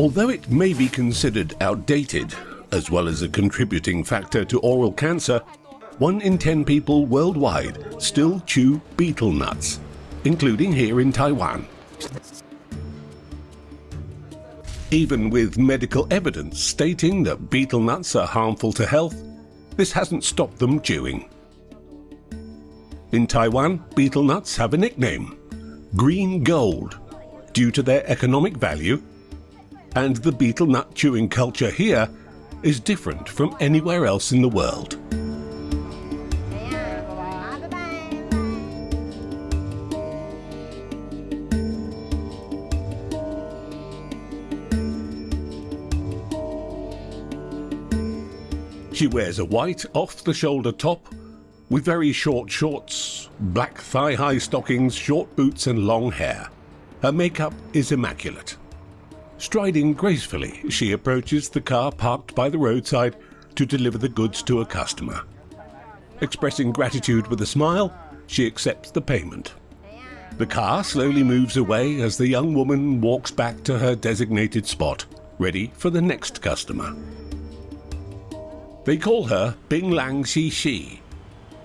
Although it may be considered outdated, as well as a contributing factor to oral cancer, 1 in 10 people worldwide still chew betel nuts, including here in Taiwan. Even with medical evidence stating that betel nuts are harmful to health, this hasn't stopped them chewing. In Taiwan, betel nuts have a nickname, green gold, due to their economic value, and the betel nut chewing culture here is different from anywhere else in the world. She wears a white off-the-shoulder top with very short shorts, black thigh-high stockings, short boots and long hair. Her makeup is immaculate. Striding gracefully, she approaches the car parked by the roadside to deliver the goods to a customer. Expressing gratitude with a smile, she accepts the payment. The car slowly moves away as the young woman walks back to her designated spot, ready for the next customer. They call her Bing Lang Xi Xi.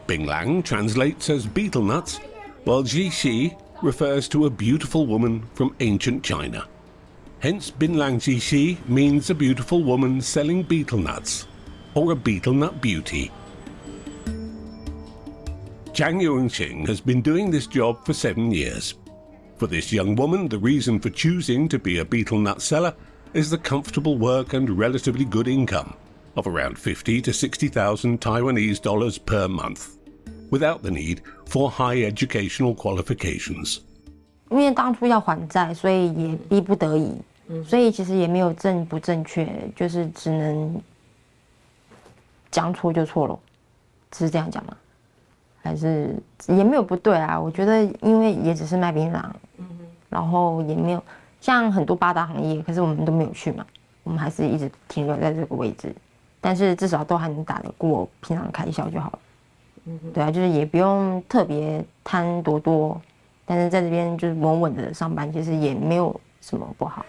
Bing Lang translates as betel nuts, while Xi Xi refers to a beautiful woman from ancient China. Hence, Bing Lang Xi Xi means a beautiful woman selling betel nuts, or a betel nut beauty. Zhang Yuanxing has been doing this job for 7 years. For this young woman, the reason for choosing to be a betel nut seller is the comfortable work and relatively good income of around 50 to 60,000 Taiwanese dollars per month, without the need for high educational qualifications. 因为当初要还债，所以也逼不得已，所以其实也没有正不正确，就是只能讲错就错了，是这样讲吗？还是也没有不对啊？我觉得因为也只是卖槟榔，然后也没有像很多八大行业，可是我们都没有去嘛，我们还是一直停留在这个位置，但是至少都还能打得过平常开销就好了。对啊，就是也不用特别贪多。但是在这边就是稳稳的上班，其实也没有什么不好。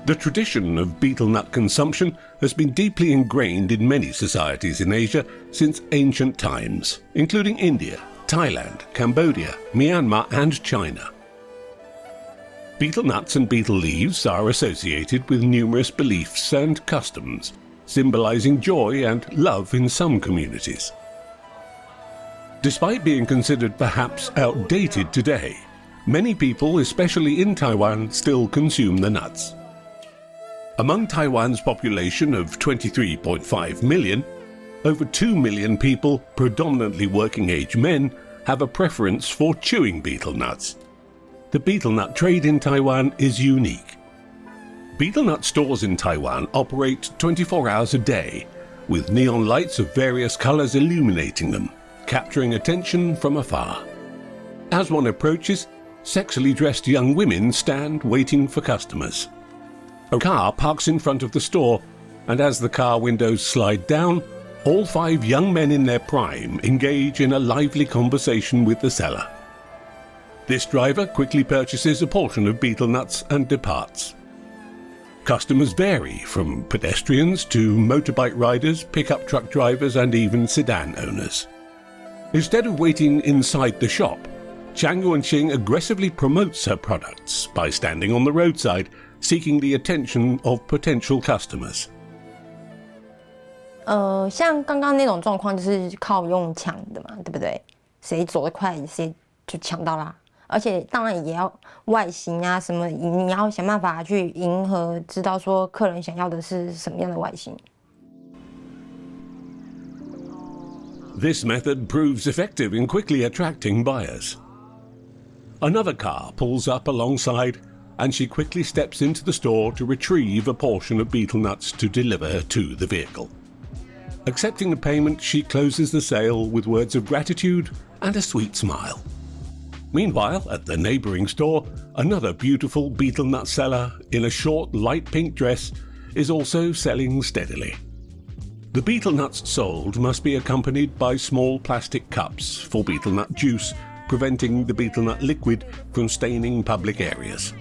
The tradition of betel nut consumption has been deeply ingrained in many societies in Asia since ancient times, including India, Thailand, Cambodia, Myanmar and China. Betel nuts and betel leaves are associated with numerous beliefs and customs, symbolizing joy and love in some communities. Despite being considered perhaps outdated today, many people, especially in Taiwan, still consume the nuts. Among Taiwan's population of 23.5 million, over 2 million people, predominantly working-age men, have a preference for chewing betel nuts. The betel nut trade in Taiwan is unique. Betel nut stores in Taiwan operate 24 hours a day, with neon lights of various colors illuminating them, capturing attention from afar. As one approaches, sexually dressed young women stand waiting for customers. A car parks in front of the store, and as the car windows slide down, all 5 young men in their prime engage in a lively conversation with the seller. This driver quickly purchases a portion of betel nuts and departs. Customers vary from pedestrians to motorbike riders, pickup truck drivers and even sedan owners. Instead of waiting inside the shop, Zhang Yuanxing aggressively promotes her products by standing on the roadside, seeking the attention of potential customers. 像刚刚那种状况就是靠用抢的嘛，对不对？谁走得快，谁就抢到啦。而且当然也要外形啊什么，你要想办法去迎合，知道说客人想要的是什么样的外形。This method proves effective in quickly attracting buyers. Another car pulls up alongside, and she quickly steps into the store to retrieve a portion of betel nuts to deliver to the vehicle. Accepting the payment, she closes the sale with words of gratitude and a sweet smile. Meanwhile, at the neighboring store, another beautiful betel nut seller in a short light pink dress is also selling steadily. The betel nuts sold must be accompanied by small plastic cups for betel nut juice preventing the betel nut liquid from staining public areas.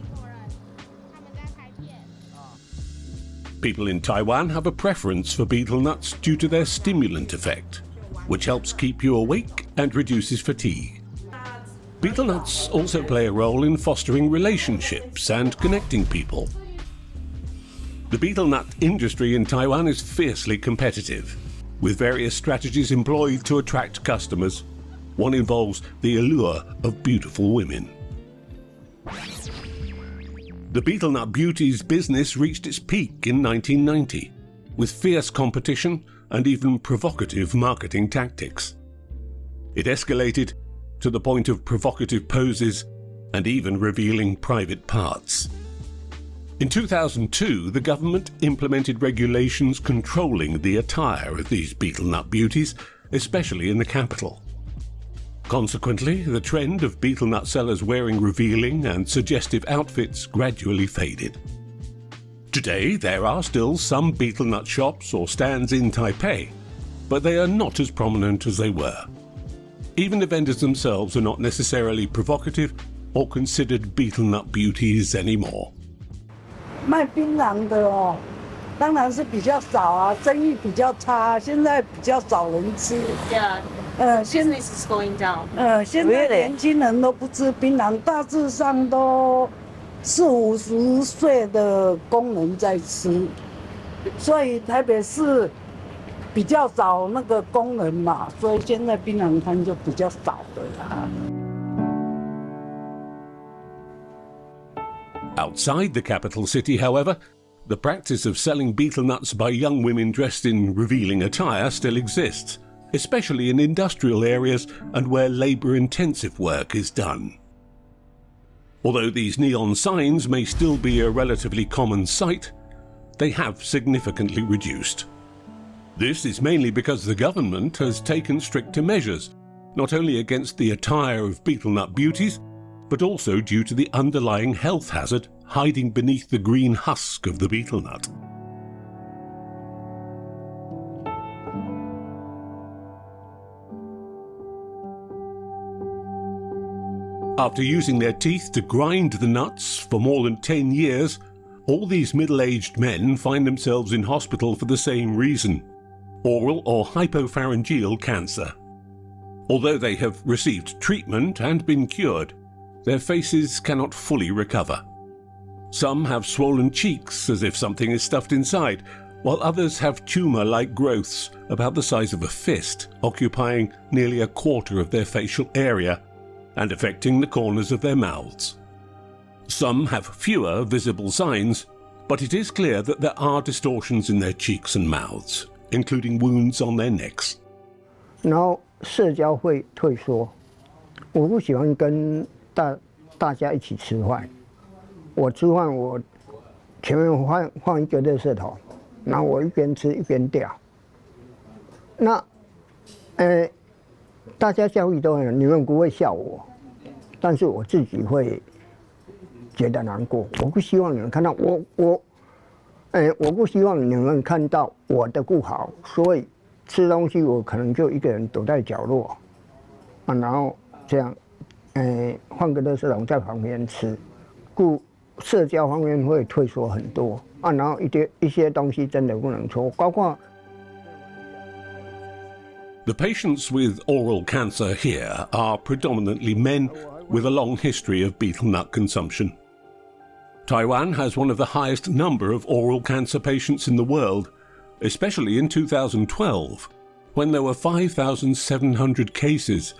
People in Taiwan have a preference for betel nuts due to their stimulant effect, which helps keep you awake and reduces fatigue. Betel nuts also play a role in fostering relationships and connecting people. The betel nut industry in Taiwan is fiercely competitive, with various strategies employed to attract customers. One involves the allure of beautiful women. The Betel Nuts Beauties business reached its peak in 1990, with fierce competition and even provocative marketing tactics. It escalated to the point of provocative poses and even revealing private parts. In 2002, the government implemented regulations controlling the attire of these Betel Nut Beauties, especially in the capital. Consequently, the trend of betel nut sellers wearing revealing and suggestive outfits gradually faded. Today, there are still some betel nut shops or stands in Taipei, but they are not as prominent as they were. Even the vendors themselves are not necessarily provocative or considered betel nut beauties anymore. 卖槟榔的哦，当然是比较少啊，生意比较差，现在比较少人吃。Yeah, business is going down. 现在年轻人都不吃槟榔，大致上都40-50岁的工人在吃，所以台北市比较少那个工人嘛，所以现在槟榔摊就比较少的啦。 Outside the capital city, however, the practice of selling betel nuts by young women dressed in revealing attire still exists, especially in industrial areas and where labour-intensive work is done. Although these neon signs may still be a relatively common sight, they have significantly reduced. This is mainly because the government has taken stricter measures, not only against the attire of betel nut beauties, but also due to the underlying health hazard hiding beneath the green husk of the betel nut. After using their teeth to grind the nuts for more than 10 years, all these middle-aged men find themselves in hospital for the same reason: oral or hypopharyngeal cancer. Although they have received treatment and been cured, their faces cannot fully recover. Some have swollen cheeks as if something is stuffed inside, while others have tumour-like growths about the size of a fist, occupying nearly a quarter of their facial area and affecting the corners of their mouths. Some have fewer visible signs, but it is clear that there are distortions in their cheeks and mouths, including wounds on their necks. 然后社交会退缩，我不喜欢跟大家一起吃饭。我吃饭，我前面放一个垃圾桶，然后我一边吃一边掉。那，大家教育都很好，你们不会笑我，但是我自己会觉得难过。我不希望你们看到我不希望你们看到我的不好，所以吃东西我可能就一个人躲在角落，啊，然后这样。 换个垃圾桶在旁边吃，故社交方面会退缩很多啊。然后一些东西真的不能说，包括。The patients with oral cancer here are predominantly men with a long history of betel nut consumption. Taiwan has one of the highest number of oral cancer patients in the world, especially in 2012, when there were 5,700 cases,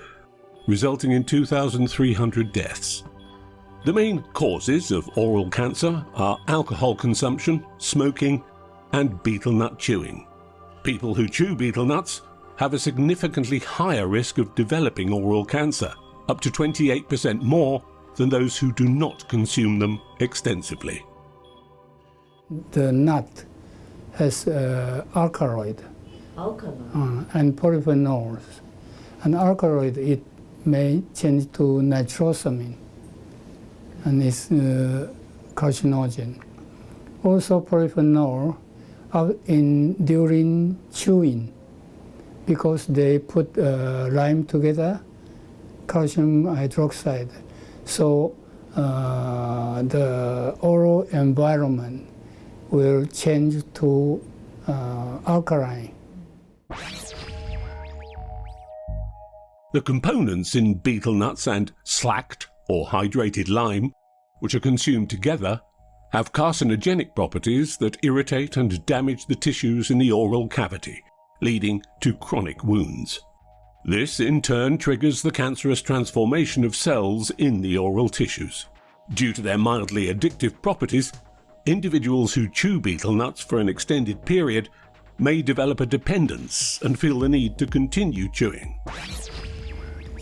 resulting in 2,300 deaths. The main causes of oral cancer are alcohol consumption, smoking, and betel nut chewing. People who chew betel nuts have a significantly higher risk of developing oral cancer, up to 28% more than those who do not consume them extensively. The nut has alkaloid and polyphenols. An alkaloid, it may change to nitrosamine, and it's carcinogen. Also, polyphenol are during chewing, because they put lime together calcium hydroxide. So the oral environment will change to alkaline. The components in betel nuts and slacked or hydrated lime, which are consumed together, have carcinogenic properties that irritate and damage the tissues in the oral cavity, leading to chronic wounds. This in turn triggers the cancerous transformation of cells in the oral tissues. Due to their mildly addictive properties, individuals who chew betel nuts for an extended period may develop a dependence and feel the need to continue chewing.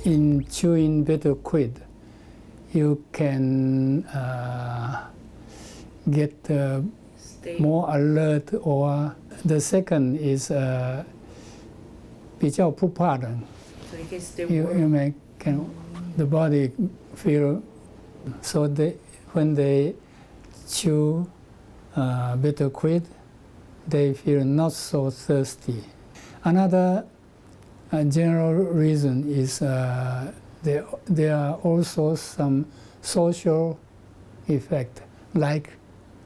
In chewing betel quid, you can get more alert, or the second is 比较不怕冷. You may the body feel so when they chew betel quid, they feel not so thirsty. Another general reason is there are also some social effect, like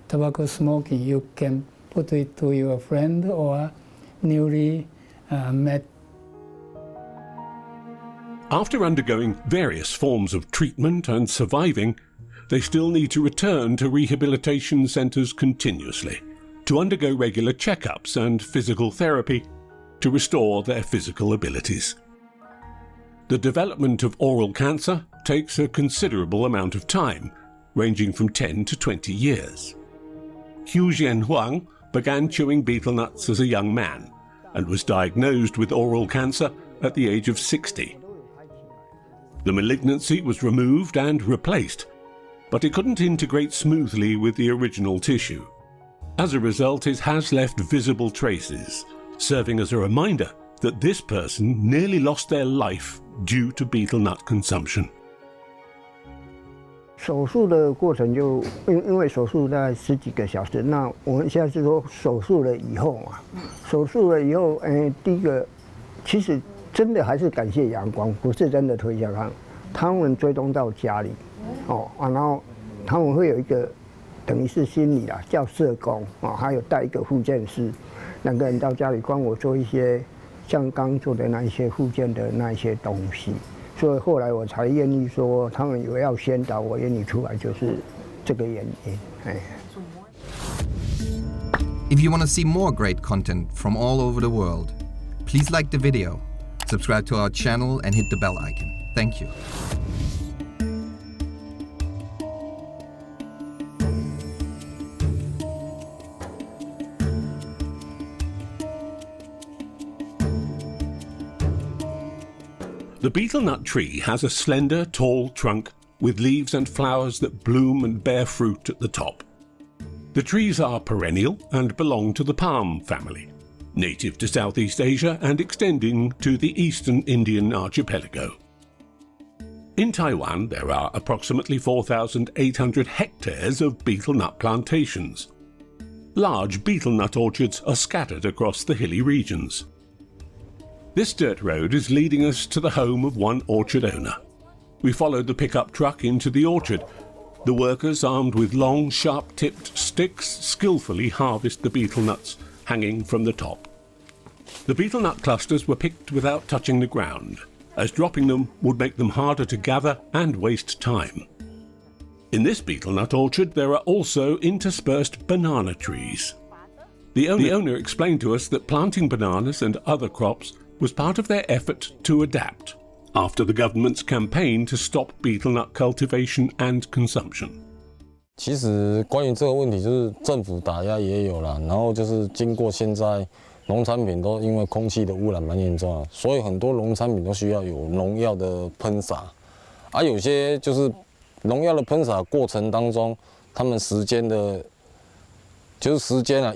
tobacco smoking. You can put it to your friend or newly met. After undergoing various forms of treatment and surviving, they still need to return to rehabilitation centres continuously to undergo regular checkups and physical therapy to restore their physical abilities. The development of oral cancer takes a considerable amount of time, ranging from 10 to 20 years. Hu Jianhuang began chewing betel nuts as a young man and was diagnosed with oral cancer at the age of 60. The malignancy was removed and replaced, but it couldn't integrate smoothly with the original tissue. As a result, it has left visible traces, serving as a reminder that this person nearly lost their life due to betel nut consumption. 手术的过程就因为手术大概10几个小时，那我们现在是说手术了以后嘛，手术了以后，第一个其实真的还是感谢阳光，不是真的推销他们追踪到家里，然后他们会有一个等于是心理啦，叫社工还有带一个复健师，2个人到家里帮我做一些像刚做的那一些复健的那一些东西。所以后来我才愿意说，他们有要宣导，我愿意出来，就是这个原因。If you want to see more great content from all over the world, please like the video, subscribe to our channel, and hit the bell icon. Thank you. The betel nut tree has a slender, tall trunk with leaves and flowers that bloom and bear fruit at the top. The trees are perennial and belong to the palm family, native to Southeast Asia and extending to the eastern Indian archipelago. In Taiwan, there are approximately 4,800 hectares of betel nut plantations. Large betel nut orchards are scattered across the hilly regions. This dirt road is leading us to the home of one orchard owner. We followed the pickup truck into the orchard. The workers, armed with long, sharp-tipped sticks, skillfully harvest the betel nuts hanging from the top. The betel nut clusters were picked without touching the ground, as dropping them would make them harder to gather and waste time. In this betel nut orchard, there are also interspersed banana trees. The owner explained to us that planting bananas and other crops was part of their effort to adapt after the government's campaign to stop betel nut cultivation and consumption. 其实关于这个问题，就是政府打压也有啦，然后就是经过现在农产品都因为空气的污染蛮严重啊，所以很多农产品都需要有农药的喷洒，有些就是农药的喷洒过程当中，他们时间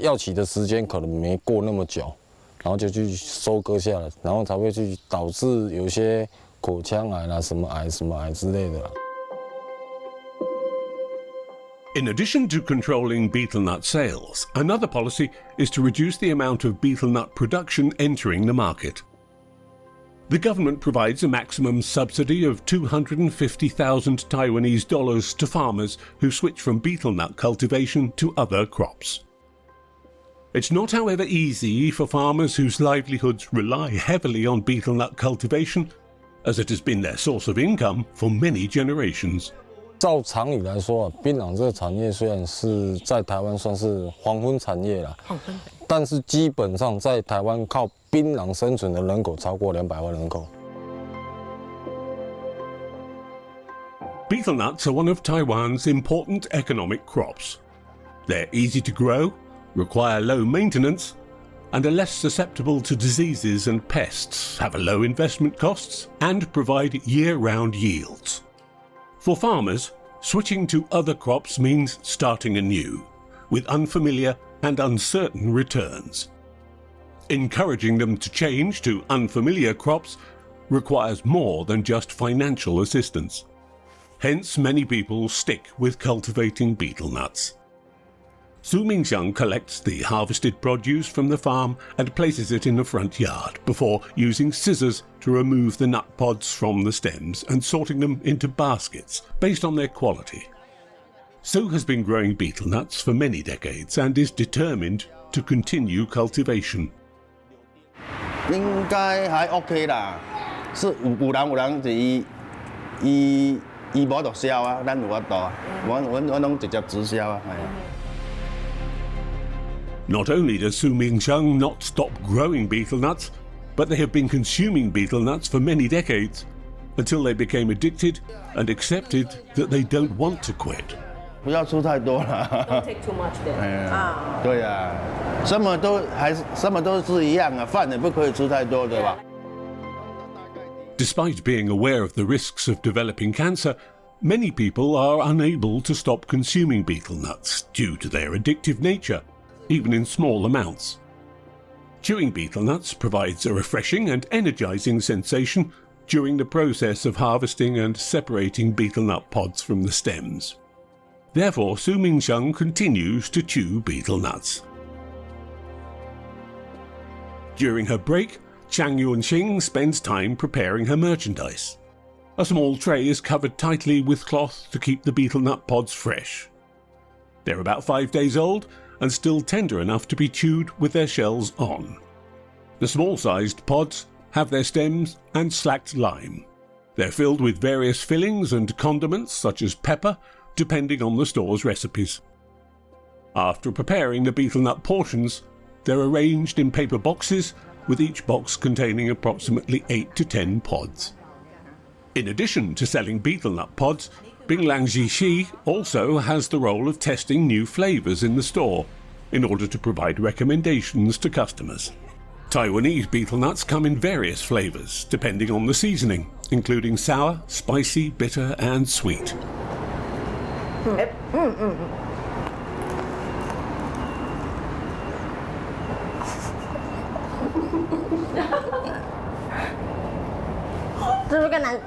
药期的时间可能没过那么久。 然后就去收割下来，然后才会去导致有些口腔癌啦、什么癌之类的啦。 In addition to controlling betel nut sales, another policy is to reduce the amount of betel nut production entering the market. The government provides a maximum subsidy of 250,000 Taiwanese dollars to farmers who switch from betel nut cultivation to other crops. It's not, however, easy for farmers whose livelihoods rely heavily on betel nut cultivation, as it has been their source of income for many generations. 照常理来说啊，槟榔这个产业虽然是在台湾算是黄昏产业啦，但是基本上在台湾靠槟榔生存的人口超过200万人口。Betel nuts are one of Taiwan's important economic crops. They're easy to grow, require low maintenance, and are less susceptible to diseases and pests, have a low investment costs, and provide year-round yields. For farmers, switching to other crops means starting anew, with unfamiliar and uncertain returns. Encouraging them to change to unfamiliar crops requires more than just financial assistance. Hence, many people stick with cultivating betel nuts. Su Mingxiang collects the harvested produce from the farm and places it in the front yard before using scissors to remove the nut pods from the stems and sorting them into baskets based on their quality. Su has been growing betel nuts for many decades and is determined to continue cultivation. 应该还 OK 啦，是有人就伊无就销啊，咱有法度啊，我拢直接直销啊，系啊。 Not only does Su Mingxiang not stop growing betel nuts, but they have been consuming betel nuts for many decades until they became addicted and accepted that they don't want to quit. 不要出太多了。Don't take too much then. 哎呀，对呀，什么都是一样啊，饭也不可以吃太多，对吧？ Despite being aware of the risks of developing cancer, many people are unable to stop consuming betel nuts due to their addictive nature, even in small amounts. Chewing betel nuts provides a refreshing and energizing sensation during the process of harvesting and separating betel nut pods from the stems. Therefore, Su Mingxiang continues to chew betel nuts. During her break, Chang Yunxing spends time preparing her merchandise. A small tray is covered tightly with cloth to keep the betel nut pods fresh. They're about 5 days old and still tender enough to be chewed with their shells on. The small-sized pods have their stems and slacked lime. They're filled with various fillings and condiments such as pepper, depending on the store's recipes. After preparing the betel nut portions, they're arranged in paper boxes, with each box containing approximately 8 to 10 pods. In addition to selling betel nut pods, Binglang Jixi also has the role of testing new flavors in the store in order to provide recommendations to customers. Taiwanese betel nuts come in various flavors depending on the seasoning, including sour, spicy, bitter, and sweet.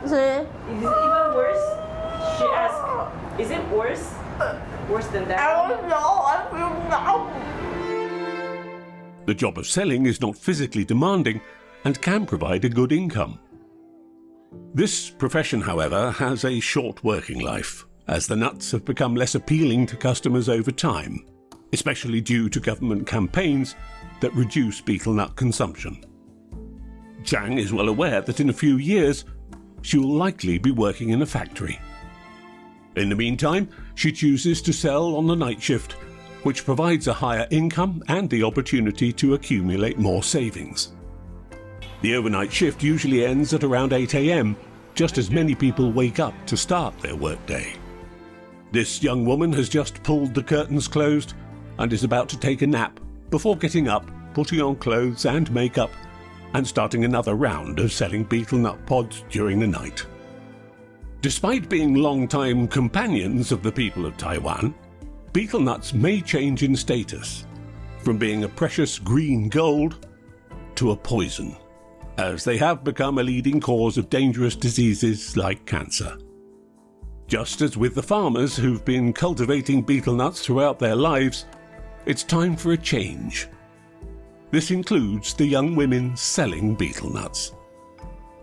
Is it even worse? She asked. Is it worse? Worse than that? I don't know. I feel now. The job of selling is not physically demanding and can provide a good income. This profession, however, has a short working life, as the nuts have become less appealing to customers over time, especially due to government campaigns that reduce betel nut consumption. Chang is well aware that in a few years she will likely be working in a factory. In the meantime, she chooses to sell on the night shift, which provides a higher income and the opportunity to accumulate more savings. The overnight shift usually ends at around 8 a.m, just as many people wake up to start their workday. This young woman has just pulled the curtains closed and is about to take a nap before getting up, putting on clothes and makeup, and starting another round of selling betel nut pods during the night. Despite being long-time companions of the people of Taiwan, betel nuts may change in status, from being a precious green gold to a poison, as they have become a leading cause of dangerous diseases like cancer. Just as with the farmers who've been cultivating betel nuts throughout their lives, it's time for a change. This includes the young women selling betel nuts.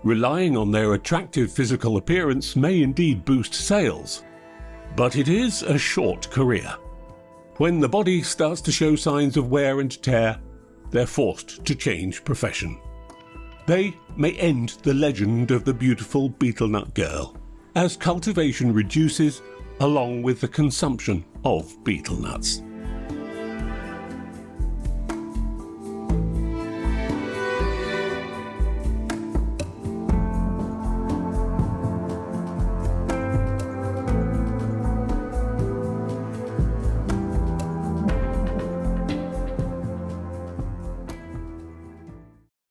Relying on their attractive physical appearance may indeed boost sales, but it is a short career. When the body starts to show signs of wear and tear, they're forced to change profession. They may end the legend of the beautiful betel nut girl, as cultivation reduces along with the consumption of betel nuts.